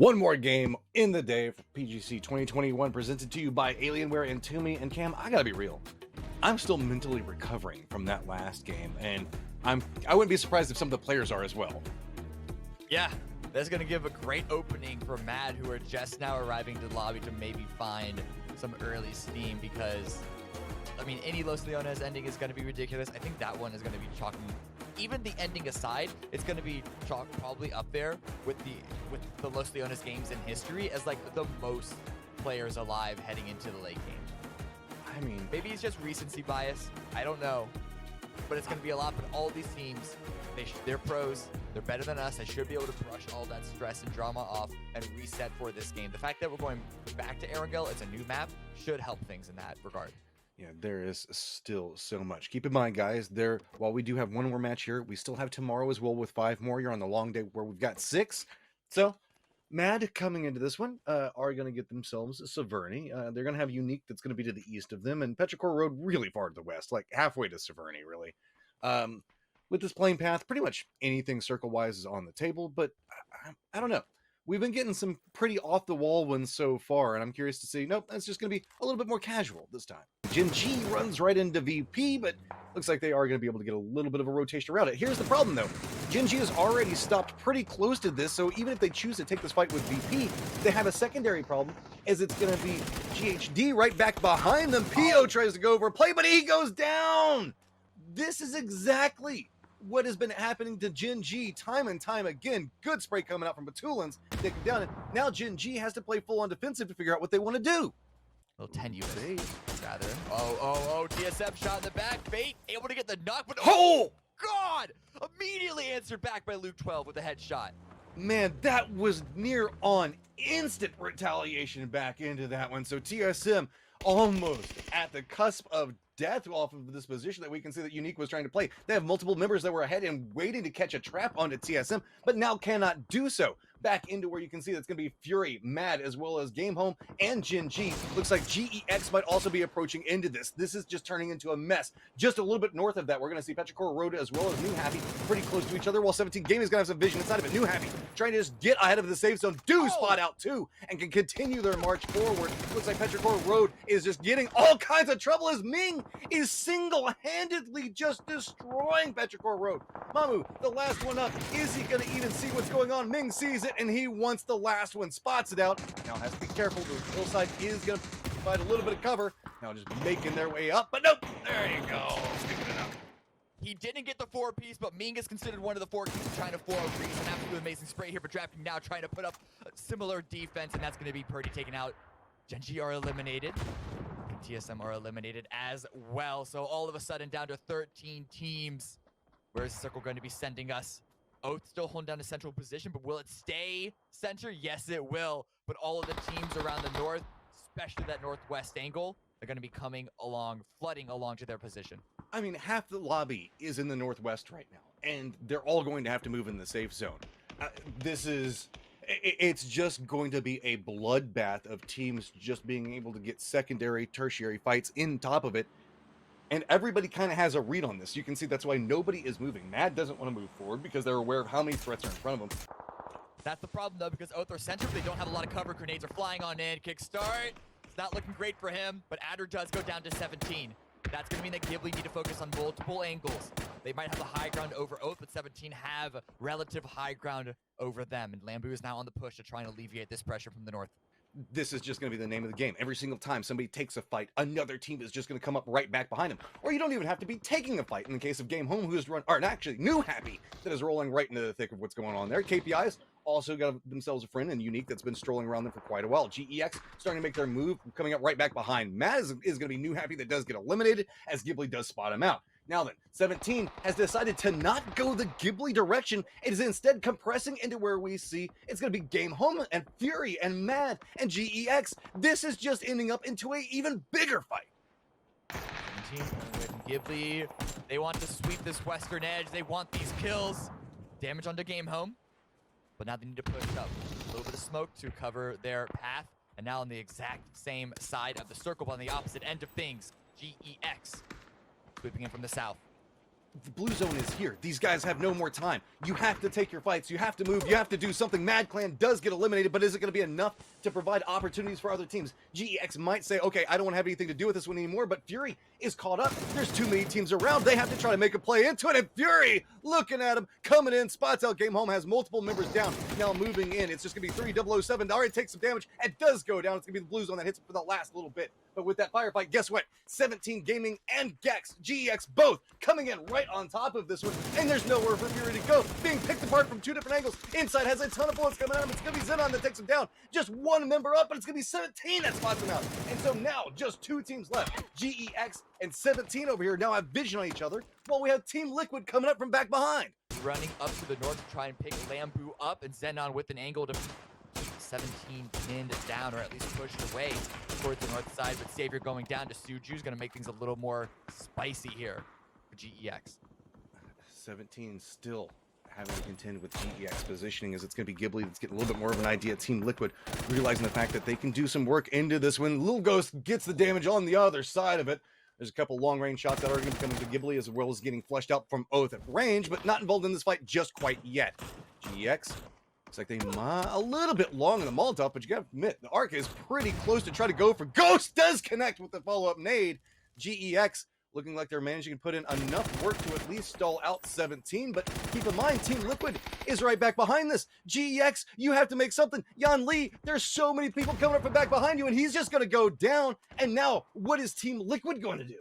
One more game in the day for PGC 2021 presented to you by Alienware and Toomey. And Cam, I gotta be real. I'm still mentally recovering from that last game, and I wouldn't be surprised if some of the players are as well. Yeah, that's going to give a great opening for Mad, who are just now arriving to the lobby to maybe find some early steam because, I mean, any Los Leones ending is going to be ridiculous. I think that one is going to be chalking, even the ending aside, it's going to be chalked probably up there with the Los Leones games in history as like the most players alive heading into the late game. I mean, maybe it's just recency bias. I don't know, but it's going to be a lot. But all these teams, they're pros. They're better than us. I should be able to brush all that stress and drama off and reset for this game. The fact that we're going back to Erangel, it's a new map, should help things in that regard. Yeah, there is still so much. Keep in mind, guys, while we do have one more match here, we still have tomorrow as well with 5 more. You're on the long day where we've got 6. So Mad coming into this one are going to get themselves Severny. They're going to have Unique that's going to be to the east of them, and Petrichor Road really far to the west, like halfway to Severny, really. With this playing path, pretty much anything circle-wise is on the table, but I don't know. We've been getting some pretty off-the-wall ones so far, and I'm curious to see, nope, that's just going to be a little bit more casual this time. Gen G runs right into VP, but looks like they are going to be able to get a little bit of a rotation around it. Here's the problem, though. Gen G has already stopped pretty close to this, so even if they choose to take this fight with VP, they have a secondary problem, as it's going to be GHD right back behind them. PO tries to go over a play, but he goes down! This is exactly what has been happening to Gen G time and time again. Good spray coming out from BATULINS, take him down, and now Gen G has to play full on defensive to figure out what they want to do. Little tenuous, rather. Oh, TSM shot in the back, bait, able to get the knock, but oh God! Immediately answered back by Luke 12 with a headshot. Man, that was near on instant retaliation back into that one. So TSM almost at the cusp of death off of this position that we can see that Unique was trying to play. They have multiple members that were ahead and waiting to catch a trap onto TSM, but now cannot do so. Back into where you can see that's going to be Fury, Mad, as well as Game Home and Gen G. Looks like GEX might also be approaching into this. This is just turning into a mess. Just a little bit north of that, we're going to see Petrichor Road as well as New Happy pretty close to each other, while 17 Gaming is going to have some vision inside of it. New Happy trying to just get ahead of the safe zone, spot out too, and can continue their march forward. Looks like Petrichor Road is just getting all kinds of trouble as Ming is single-handedly just destroying Petrichor Road. Mamu, the last one up. Is he going to even see what's going on? Ming sees it, and he wants the last one, spots it out. Now has to be careful. The hillside is going to provide a little bit of cover. Now just making their way up, but nope. There you go. Sticking it up. He didn't get the 4-piece, but Ming is considered one of the 4 keys trying to 4-piece. An absolutely amazing spray here for Drafting, now trying to put up a similar defense, and that's going to be Purdy taken out. Gen G are eliminated. TSM are eliminated as well. So all of a sudden down to 13 teams. Where is the circle going to be sending us? Oath still holding down a central position, but will it stay center? Yes, it will. But all of the teams around the north, especially that northwest angle, are going to be coming along, flooding along to their position. I mean, half the lobby is in the northwest right now, and they're all going to have to move in the safe zone. It's just going to be a bloodbath of teams just being able to get secondary, tertiary fights in top of it. And everybody kind of has a read on this. You can see that's why nobody is moving. Mad doesn't want to move forward because they're aware of how many threats are in front of them. That's the problem, though, because Oath are center. They don't have a lot of cover. Grenades are flying on in. Kickstart. It's not looking great for him, but Adder does go down to 17. That's going to mean that Ghibli need to focus on multiple angles. They might have the high ground over Oath, but 17 have relative high ground over them. And Lambu is now on the push to try and alleviate this pressure from the north. This is just going to be the name of the game. Every single time somebody takes a fight, another team is just going to come up right back behind them. Or you don't even have to be taking a fight. In the case of Game Home, who has run, or actually New Happy, that is rolling right into the thick of what's going on there. KPIs also got themselves a friend and Unique that's been strolling around them for quite a while. GEX starting to make their move, coming up right back behind. Matt is going to be New Happy that does get eliminated as Ghibli does spot him out. Now then, 17 has decided to not go the Ghibli direction. It is instead compressing into where we see it's going to be Game Home and Fury and Mad and GEX. This is just ending up into an even bigger fight. 17 with Ghibli. They want to sweep this western edge. They want these kills. Damage onto Game Home. But now they need to push up. A little bit of smoke to cover their path. And now on the exact same side of the circle, but on the opposite end of things, GEX. Sweeping in from the south. the blue zone is here. These guys have no more time. You have to take your fights. You have to move. You have to do something. Mad Clan does get eliminated, but is it going to be enough to provide opportunities for other teams? GEX might say, okay, I don't want to have anything to do with this one anymore, but Fury is caught up. There's too many teams around. They have to try to make a play into it, and Fury, looking at him, coming in, spots out Game Home, has multiple members down. Now moving in. It's just going to be 3007. Already takes some damage and does go down. It's going to be the blue zone that hits him for the last little bit. But with that firefight, guess what? 17 Gaming and Gex, GEX both coming in right on top of this one, and there's nowhere for Fury to go. Being picked apart from two different angles. Inside has a ton of bullets coming at him. It's going to be Xenon that takes him down. Just one member up, but it's going to be 17 that spots him out. And so now, just two teams left. GEX and 17 over here now have vision on each other, while we have Team Liquid coming up from back behind. Running up to the north to try and pick Lambu up, and Xenon with an angle to keep 17 pinned down, or at least pushed away towards the north side. But Savior going down to Suju's going to make things a little more spicy here for GEX. 17 still having to contend with GEX positioning, as it's going to be Ghibli that's getting a little bit more of an idea. Team Liquid realizing the fact that they can do some work into this one. Little Ghost gets the damage on the other side of it. There's a couple long-range shots that are going to be coming to Ghibli, as well as getting flushed out from Oath at range, but not involved in this fight just quite yet. GEX, looks like they might a little bit long in the Molotov, but you got to admit, the arc is pretty close to try to go for Ghost. Does connect with the follow-up nade. GEX looking like they're managing to put in enough work to at least stall out 17, but keep in mind, Team Liquid is right back behind this. GEX, you have to make something. Yan Lee, there's so many people coming up from back behind you, and he's just going to go down. And now, what is Team Liquid going to do?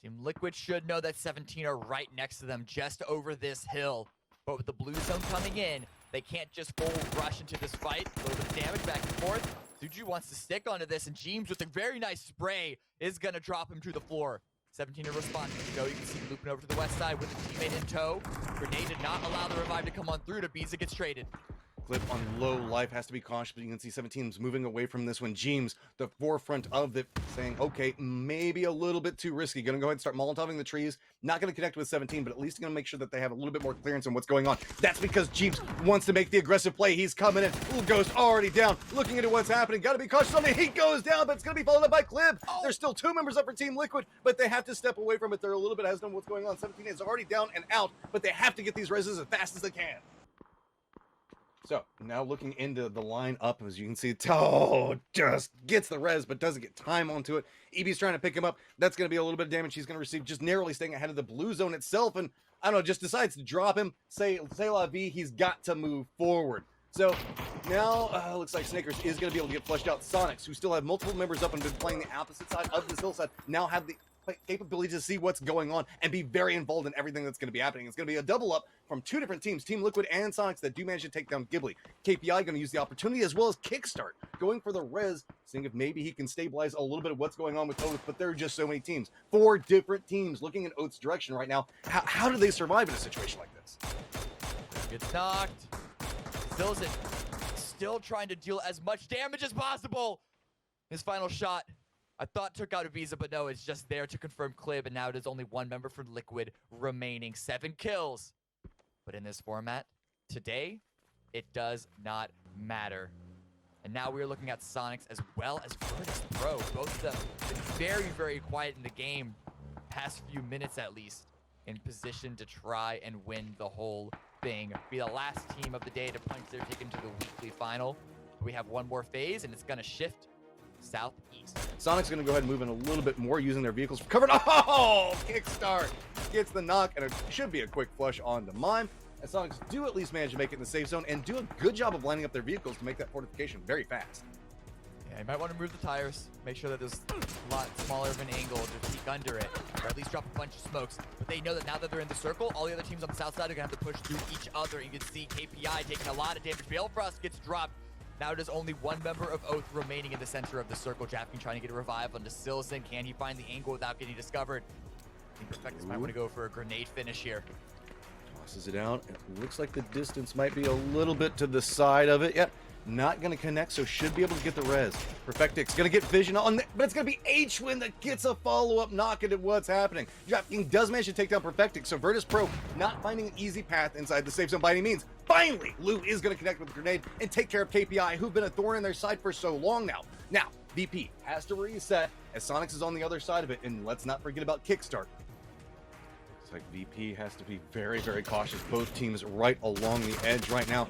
Team Liquid should know that 17 are right next to them, just over this hill. But with the blue zone coming in, they can't just full rush into this fight. A little bit of damage back and forth. Suju wants to stick onto this, and James with a very nice spray is going to drop him to the floor. 17 to respond. You can see him looping over to the west side with a teammate in tow. Grenade did not allow the revive to come on through. To Biza gets traded. Clip on low life has to be cautious, but you can see 17's moving away from this one. James, the forefront of it, saying, okay, maybe a little bit too risky. Gonna go ahead and start molotoving the trees. Not gonna connect with 17, but at least gonna make sure that they have a little bit more clearance on what's going on. That's because James wants to make the aggressive play. He's coming in. Little Ghost already down, looking into what's happening. Gotta be cautious on it. He goes down, but it's gonna be followed up by Clip. There's still two members up for Team Liquid, but they have to step away from it. They're a little bit hesitant on what's going on. 17 is already down and out, but they have to get these reses as fast as they can. So, now looking into the line up, as you can see, Toe just gets the res, but doesn't get time onto it. EB's trying to pick him up. That's going to be a little bit of damage he's going to receive, just narrowly staying ahead of the blue zone itself, and, I don't know, just decides to drop him. Say la vie, he's got to move forward. So, now, looks like Snakers is going to be able to get flushed out. Sonics, who still have multiple members up and been playing the opposite side of this hillside, now have the capability to see what's going on and be very involved in everything that's going to be happening. It's going to be a double up from two different teams, Team Liquid and Sonics, that do manage to take down Ghibli. KPI going to use the opportunity, as well as Kickstart, going for the res, seeing if maybe he can stabilize a little bit of what's going on with Oath, but there are just so many teams. 4 different teams looking in Oath's direction right now. How do they survive in a situation like this? Gets knocked. Zilzin still trying to deal as much damage as possible. His final shot, I thought took out a Visa, but no, it's just there to confirm Clib, and now it is only one member for Liquid remaining. 7 kills. But in this format, today, it does not matter. And now we're looking at Sonics as well as VIRTUS.PRO. Both of them been very, very quiet in the game, past few minutes at least, in position to try and win the whole thing. Be the last team of the day to punch their ticket into the weekly final. We have one more phase, and it's going to shift southeast. Sonic's going to go ahead and move in a little bit more, using their vehicles for cover. Oh, Kickstart gets the knock, and it should be a quick flush onto Mime. And Sonics do at least manage to make it in the safe zone and do a good job of lining up their vehicles to make that fortification very fast. Yeah, you might want to move the tires, make sure that there's a lot smaller of an angle to peek under it, or at least drop a bunch of smokes. But they know that now that they're in the circle, all the other teams on the south side are going to have to push through each other. You can see KPI taking a lot of damage. Balefrost gets dropped. Now there's only one member of Oath remaining in the center of the circle. Jafkin trying to get a revive onto Silson. Can he find the angle without getting discovered? I think Perfectus might want to go for a grenade finish here. Tosses it out. It looks like the distance might be a little bit to the side of it. Yep. Not going to connect, so should be able to get the res. Perfectix going to get vision on, but it's going to be H-Win that gets a follow-up knock into what's happening. DraftKings does manage to take down Perfectix, so VIRTUS.PRO not finding an easy path inside the safe zone by any means. Finally, Lou is going to connect with the grenade and take care of KPI, who've been a thorn in their side for so long now. Now, VP has to reset as Sonics is on the other side of it, and let's not forget about Kickstart. Looks like VP has to be very, very cautious. Both teams right along the edge right now.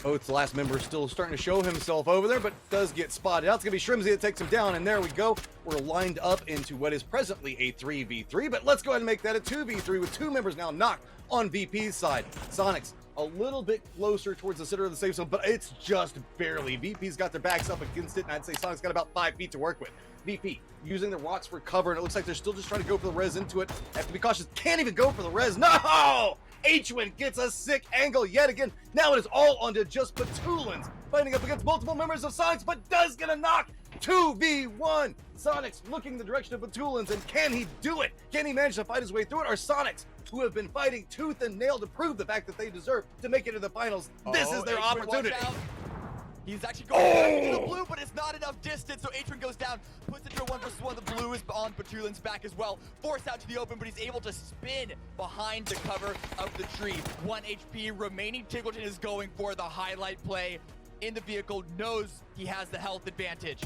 Oath's last member still starting to show himself over there, but does get spotted out. It's going to be Shrimsy that takes him down, and there we go. We're lined up into what is presently a 3v3, but let's go ahead and make that a 2v3 with 2 members now knocked on VP's side. Sonics a little bit closer towards the center of the safe zone, but it's just barely. VP's got their backs up against it, and I'd say Sonic's got about 5 feet to work with. VP using the rocks for cover, and it looks like they're still just trying to go for the res into it. Have to be cautious. Can't even go for the res. No! H-Win gets a sick angle yet again. Now it is all onto just BATULINS fighting up against multiple members of Sonics, but does get a knock. 2v1. Sonics looking the direction of BATULINS, and can he do it? Can he manage to fight his way through it? Or Sonics, who have been fighting tooth and nail to prove the fact that they deserve to make it to the finals, this is their H-Win, opportunity. He's actually going back into the blue, but it's not enough distance, so H-Win goes down, puts it to a 1v1. The blue is on BATULINS' back as well. Forced out to the open, but he's able to spin behind the cover of the tree. 1 HP remaining. Tiggleton is going for the highlight play in the vehicle, knows he has the health advantage.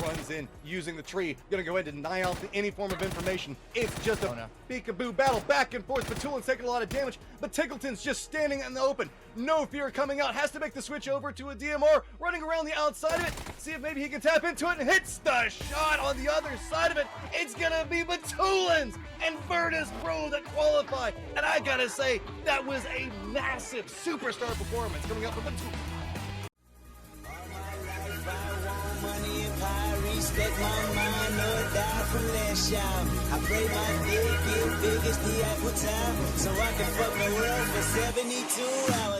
Runs in using the tree, gonna go ahead and deny out any form of information. It's just a peekaboo battle back and forth. BATULINS taking a lot of damage, but Tiggleton's just standing in the open. No fear coming out, has to make the switch over to a DMR, running around the outside of it, see if maybe he can tap into it, and hits the shot on the other side of it. It's gonna be BATULINS and VIRTUS.PRO that qualify, and I gotta say, that was a massive superstar performance coming up from BATULINS. Respect my mind, no doubt from last year. I pray my dick get big as the Apple Tower, so I can fuck the world for 72 hours.